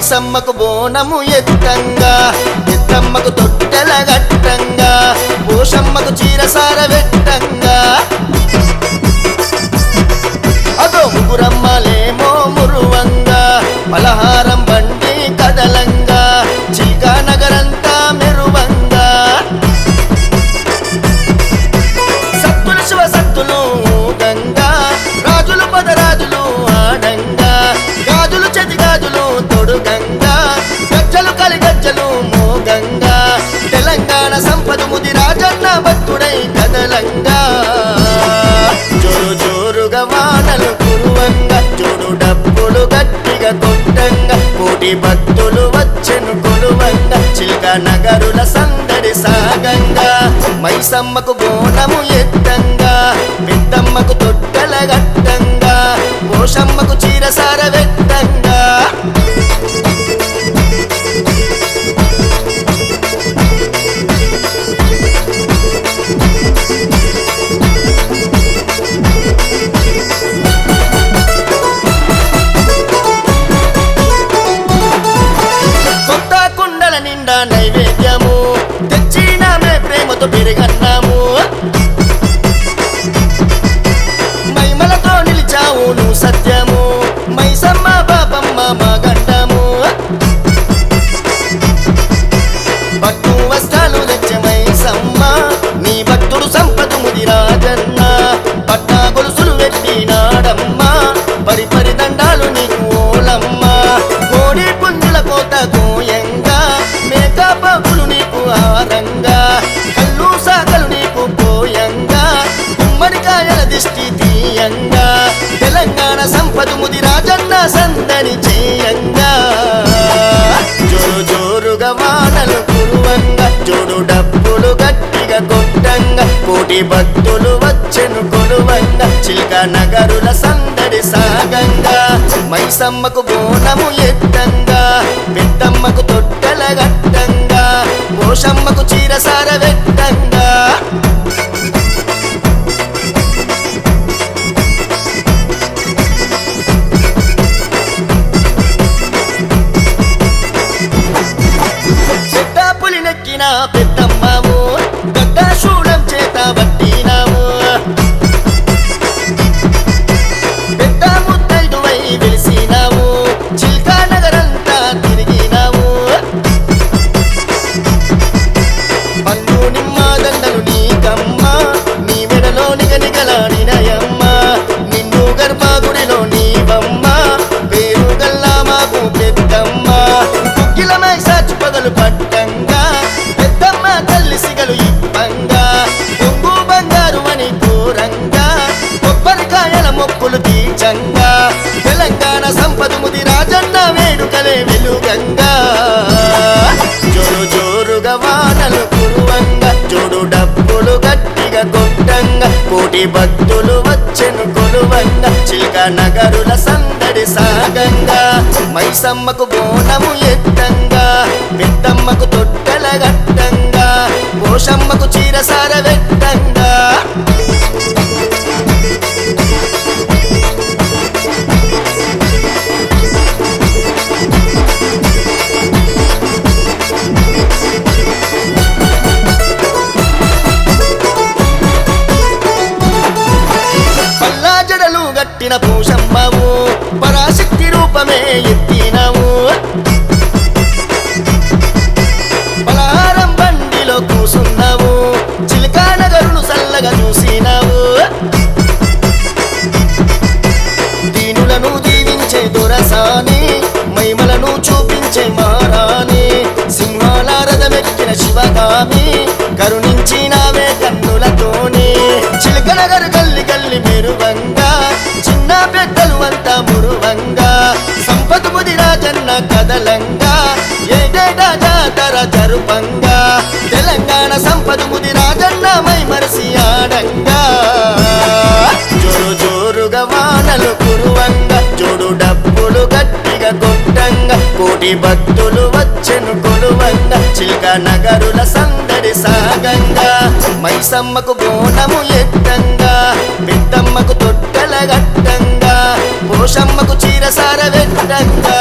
మైసమ్మకు బోనము ఎత్తంగా ఎత్తమ్మకు తొట్టెల గట్టంగా పోషమ్మకు చీరసార వెట్టంగా అదో ముగురమ్మలేమో మురువంగా పలహారం బండి కదలంగా చిల్కా నగరంతా మెరువంగా సత్తులు శివ సత్తులు గంగా రాజులు పదరాజులు ఆడంగా గాజులు చెది గాజులు తొడుగంగా గజ్జలు కలి గజ్జలు మోగంగా తెలంగాణ సంపద ముది రాజన్న భక్తుడై కదలంగా జోరు జోరుగా వానలు కురువంగా చూడు డబ్బులు గట్టిగా కొట్టంగా కోటి భక్తులు వచ్చెను కొలువంగా చిల్కా నగరుల సందడి సాగంగా మైసమ్మకు బోనము ఎత్తంగా పెద్దమ్మకు తొట్టెల గట్టంగా పోషమ్మకు చీరసార వెట్టంగా కొత్త కుండల నిండా నైవేద్యము తెచ్చినామే ప్రేమతో పెరుగన్నాము మైమలతో నిలిచావు నువ్వు సత్యము మైసమ్మ పాపమ్మ మా గంటము భక్తు వస్త్రాలు తెచ్చే మైసమ్మ నీ భక్తుడు సంపద ముది రాజన్న పట్టా గొలుసులు పెట్టినాడమ్మా పరి పరి దండాలు నీకు ఓలమ్మ కోడి పుంజుల కోత కోయంగా మేకా పాపులు నీకు ఆరంగా కళ్ళు సాకలు నీకు పోయంగా గుమ్మడికాయల దిష్టి తీయంగా తెలంగాణ సంపద ముది రాజన్న సందడి చేయంగా జోరు జోరుగా వానలు కురువంగా చూడు డబ్బులు గట్టిగా కొట్టంగా కోటి భక్తులు వచ్చెను కొలువంగా చిల్కా నగరుల సందడి సాగంగా మైసమ్మకు బోనము ఎత్తంగా పెద్దమ్మకు తొట్టెల గట్టంగా పోషమ్మకు చీరసార వెట్టంగా పులినెక్కిన పెద్దమ్మవు గడ్డ శూలం చేత పట్టినావు పెద్ద ముత్తైదువై వెలిసినావు చిల్కా నగరంతా తిరిగినావు పండు నిమ్మ దండలు నీకమ్మ నీ మెడలో నిగనిగలాడినయమ్మ నిన్ను గర్భగుడిలో నీవమ్మ పేరు గల్లా మాకు పెద్దమ్మ కుక్కిలమై సాచి పగలు పట్టంగా పెద్దమ్మ తల్లి సిగలు ఇప్పంగా పొంగు బంగారు అని కోరంగా కొబ్బరికాయల మొక్కులు తీర్చంగా తెలంగాణ సంపద ముది రాజన్న వేడుకలే వెలుగంగా జోరు జోరుగా వానలు కురువంగా చూడు డబ్బులు గట్టిగా కొట్టంగా కోటి భక్తులు వచ్చెను కొలువంగా చిల్కా నగరుల సందడి సాగంగా మైసమ్మకు బోనము ఎత్తంగా పెద్దమ్మకు తొట్టెల గట్టంగా పోషమ్మకు చీరసార వెట్టంగా పల్లా జడలు గట్టిన పోషమ్మవు పరాశక్తి రూపమే ఎత్తినవు పలహారం బండిలో కూసున్నావు చిల్కా నగరును సల్లగా చూసినావు దీనులను దీవించే దొరసాని మైమలను చూపించే మారాని సింహాల రథమెక్కిన శివగామి కరుణించినావే కన్నులతోని చిల్క నగరు గల్లి గల్లి మెరువంగా చిన్న పెద్దలు అంతా మురువంగా సంపద ముది రాజన్న కదలంగా ఏటేటా జాతర జరుపంగా తెలంగాణ సంపద ముది రాజన్న మై మరసి ఆడంగా జోరు జోరుగా వానలు కురువంగా చూడు డబ్బులు గట్టిగా కొట్టంగా కోటి భక్తులు వచ్చెను కొలువంగా చిల్కా నగరుల సందడి సాగంగా మైసమ్మకు బోనము ఎత్తంగా పెద్దమ్మకు తొట్టెల గట్టంగా పోషమ్మకు చీరసార వెట్టంగా